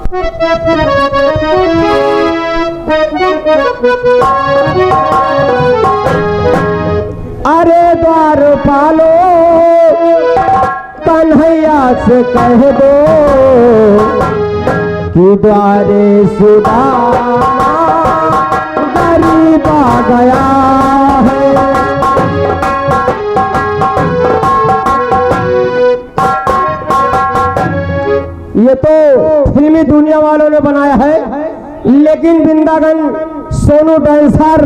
अरे द्वारपालो कन्हैया से कह दो कि द्वारे सुदामा गरीब आ गया है। ये तो फिल्मी दुनिया वालों ने बनाया है, लेकिन वृंदावन सोनू डांसर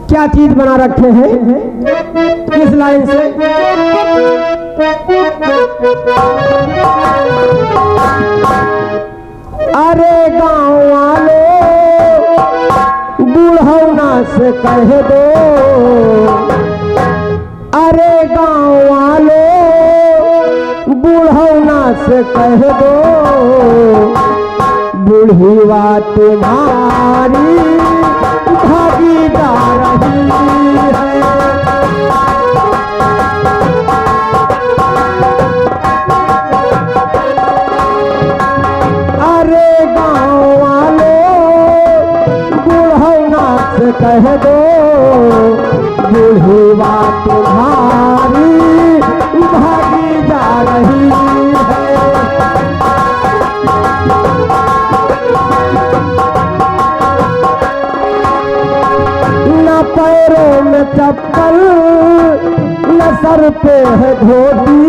क्या चीज बना रखे हैं इस लाइन से। अरे गाँव वालों बूढ़ौना से कह दो, अरे गाँव वालों बूढ़ौना से कह दो, बूढ़ीवा तुम्हारी भागीदार रही है। अरे गाँव वालों बूढ़ौना से कह दो, बूढ़ीवा तुम्हारी भागीदार रही है। न पैरों में चप्पल न सर पे है धोती,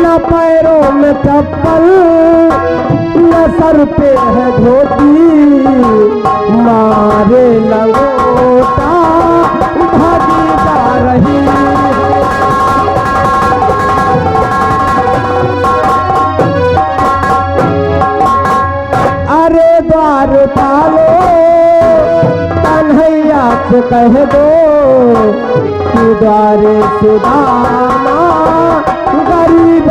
न पैरों में चप्पल न सर पे है धोती, मारे लगोटा भागीदार रही है। अरे द्वारपालो कन्हैया से कह दो कि द्वारे सुदामा गरीब